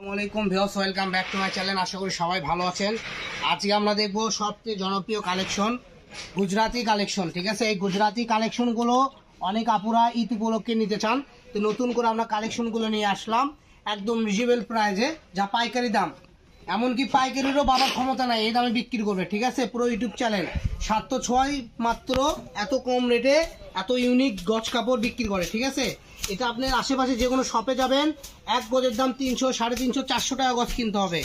আসসালামু viewers, welcome back to my channel. আশা করি সবাই ভালো আছেন। আজকে আমরা দেখব সবচেয়ে জনপ্রিয় কালেকশন, গুজরাটি কালেকশন। ঠিক আছে, এই গুজরাটি কালেকশনগুলো অনেক আপুরা ঈদ উপলক্ষে নিতে চান, তো নতুন করে আমরা কালেকশনগুলো নিয়ে আসলাম একদম রিজনেবল প্রাইসে, যা পাইকারি দাম। এমনকি পাইকারিরও বাবার ক্ষমতা নাই এই দামে বিক্রি করবে। ঠিক আছে, পুরো ইউটিউব চ্যানেল 706 মাত্র এত কম রেটে এত ইউনিক গজ কাপড় বিক্রি করে। ঠিক আছে, এটা আপনার আশেপাশে যে কোনো শপে যাবেন, এক গজের দাম 300, 350, 400 টাকা গজ কিনতে হবে।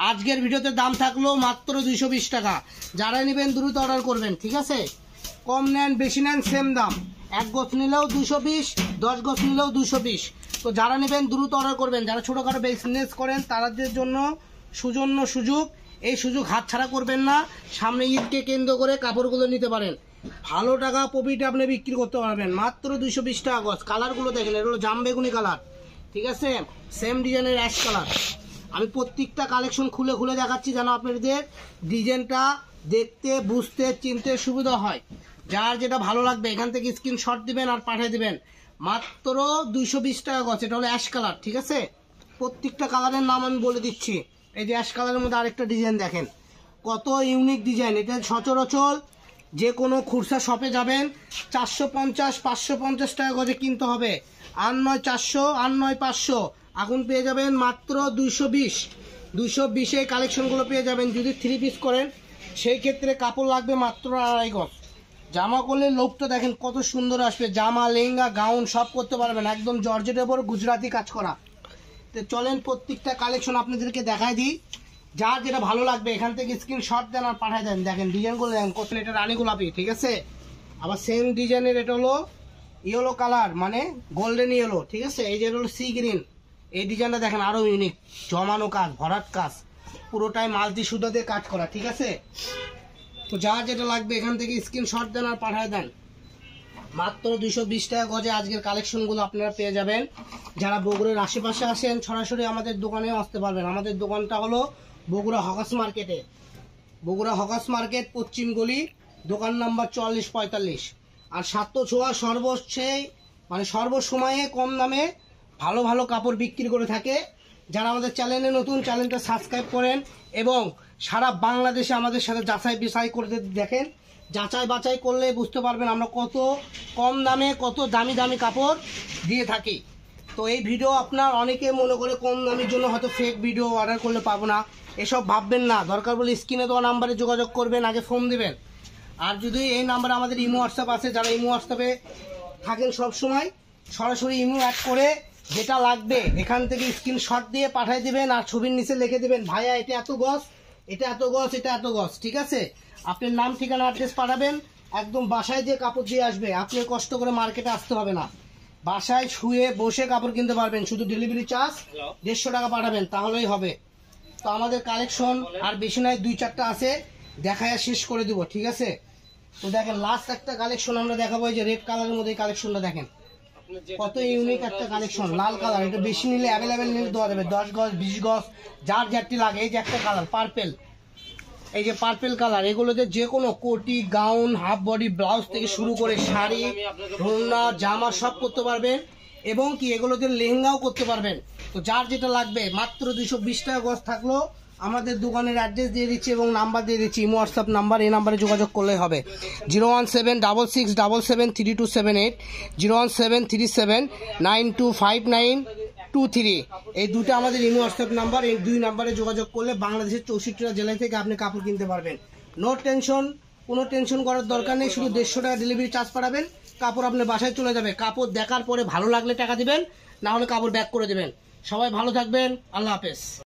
আজকের ভিডিওতে দাম থাকলো মাত্র 220 টাকা। যারা নেবেন দ্রুত অর্ডার করবেন। ঠিক আছে, কম নেন বেশি নেন সেম দাম, এক গজ নিলেও 220, 10 গজ নিলেও 220। তো যারা নেবেন দ্রুত অর্ডার করবেন। যারা ছোটোখাটো বিজনেস করেন তাদের জন্য সুযোগ, এই সুযোগ হাতছাড়া করবেন না। সামনে ঈদকে কেন্দ্র করে কাপড়গুলো নিতে পারেন, ভালো টাকা প্রফিটে আপনি বিক্রি করতে পারবেন। মাত্র 220 টাকা গজ। কালারগুলো দেখেন, এটা হলো জাম বেগুনি কালার। ঠিক আছে, সেম ডিজাইনের অ্যাশ কালার। আমি প্রত্যেকটা কালেকশন খুলে খুলে দেখাচ্ছি যেন আপনাদের ডিজাইনটা দেখতে বুঝতে চিনতে সুবিধা হয়। যার যেটা ভালো লাগবে এখান থেকে স্ক্রিনশট দিবেন আর পাঠিয়ে দিবেন। মাত্র 220 টাকা গজ। এটা হলো অ্যাশ কালার। ঠিক আছে, প্রত্যেকটা কালারের নাম আমি বলে দিচ্ছি। এই যে অ্যাশ কালারের মধ্যে আরেকটা ডিজাইন দেখেন, কত ইউনিক ডিজাইন। এটা সচরাচর যে কোনো খুচরা শপে যাবেন 450, 550 টাকা গজে কিনতে হবে। আর নয় 400, আর নয় 500। এখন পেয়ে যাবেন মাত্র 220 এই কালেকশনগুলো পেয়ে যাবেন। যদি 3 পিস করেন সেই ক্ষেত্রে কাপড় লাগবে মাত্র 2.5 গজ। জামা করলে লোকটা দেখেন কত সুন্দর আসবে। জামা, লেহেঙ্গা, গাউন সব করতে পারবেন, একদম জর্জেটের উপর গুজরাটি কাজ করা। তো চলেন প্রত্যেকটা কালেকশন আপনাদেরকে দেখাই দিই। যার যেটা ভালো লাগবে এখান থেকে স্ক্রিনশট দেন আর পাঠিয়ে দেন। দেখেন ডিজাইনগুলো দেখেন কত। এটা রানী গোলাপি। ঠিক আছে, আবার সেম ডিজাইনের এটা হলো ইয়েলো কালার, মানে গোল্ডেন ইয়েলো। ঠিক আছে, এই যে হলো সি গ্রিন। এই ডিজাইনটা দেখেন আরো ইউনিক, জমানো কাজ, ভরাট কাজ, পুরোটাই মাল্টি সুতা দিয়ে কাজ করা। ঠিক আছে, তো যার যেটা লাগবে এখান থেকে স্ক্রিনশট দেন আর পাঠিয়ে দেন। মাত্র 220 টাকা গজে আজকের কালেকশনগুলো আপনারা পেয়ে যাবেন। যারা বগুড়ার আশেপাশে আসেন সরাসরি আমাদের দোকানেও আসতে পারবেন। আমাদের দোকানটা হলো বগুড়া হকার্স মার্কেটে, বগুড়া হকার্স মার্কেট, পশ্চিম গলি, দোকান নাম্বার 4445। আর 706 সর্বসময়ে কম দামে ভালো ভালো কাপড় বিক্রি করে থাকে। যারা আমাদের চ্যানেলে নতুন, চ্যানেলটা সাবস্ক্রাইব করেন এবং সারা বাংলাদেশে আমাদের সাথে যাচাই বাছাই করে দেখেন। যাচাই বাছাই করলে বুঝতে পারবেন আমরা কত কম দামে কত দামি দামি কাপড় দিয়ে থাকি। তো এই ভিডিও আপনার অনেকে মনে করে কম দামের জন্য হয়তো ফেক ভিডিও অর্ডার করলে পাবো না, এসব ভাববেন না। দরকার বলে স্ক্রিনে দেওয়া নাম্বারে যোগাযোগ করবেন, আগে ফোন দিবেন। আর যদি এই নাম্বারে আমাদের ইমো হোয়াটসঅ্যাপ আছে, যারা ইমো হোয়াটসঅ্যাপে থাকেন সব সময় সরাসরি ইমো অ্যাড করে যেটা লাগবে এখান থেকে স্ক্রিনশট দিয়ে পাঠিয়ে দিবেন আর ছবির নিচে লিখে দিবেন, ভাইয়া এটা এত গজ, এটা এত গজ, এটা এত গজ। ঠিক আছে, আপনার নাম, ঠিকানা, অ্যাড্রেস পাঠাবেন। একদম বাসায় যে কাপড় দিয়ে আসবে, আপনি কষ্ট করে মার্কেটে আসতে হবে না, বাসায় শুয়ে বসে কাপড় কিনতে পারবেন। শুধু ডেলিভারি চার্জ 150 টাকা পাঠাবেন, তাহলেই হবে। তো আমাদের কালেকশন আর বেশি নয়, 2-4টা আছে, দেখায় শেষ করে দিব। ঠিক আছে, তো দেখেন লাস্ট একটা কালেকশন আমরা দেখাবো। এই যে রেড কালারের মধ্যে কালেকশনটা দেখেন, কত ইউনিক একটা কালেকশন। লাল কালার, এটা বেশি নিলে অ্যাভেলেবেল নিলে দেওয়া যাবে, 10 গজ 20 গজ যার যেটি লাগে। এই যে একটা কালার পার্পেল, এই যে পার্পেল কালার, এগুলোতে যে কোনো কোটি, গাউন, হাফ বডি, ব্লাউজ থেকে শুরু করে শাড়ি, ওড়না, জামা সব করতে পারবেন এবং কি এগুলোতে লেহেঙ্গাও করতে পারবেন। তো যার যেটা লাগবে মাত্র 220 টাকা গজ থাকলো। আমাদের দোকানের অ্যাড্রেস দিয়ে দিচ্ছি এবং নাম্বার দিয়ে দিচ্ছি, ইমো হোয়াটসঅ্যাপ নাম্বার। এই নাম্বারে যোগাযোগ করলেই হবে। 01766773278, 01737925923। এই দুটো আমাদের ইমো হোয়াটসঅ্যাপ নাম্বার। এই দুই নাম্বারে যোগাযোগ করলে বাংলাদেশের 64টা জেলা থেকে আপনি কাপড় কিনতে পারবেন। নো টেনশন, কোনো টেনশন করার দরকার নেই। শুধু 150 টাকা ডেলিভারি চার্জ পাঠাবেন, কাপড় আপনার বাসায় চলে যাবে। কাপড় দেখার পরে ভালো লাগলে টাকা দিবেন, না হলে কাপড় ব্যাক করে দেবেন। সবাই ভালো থাকবেন, আল্লাহ হাফেজ।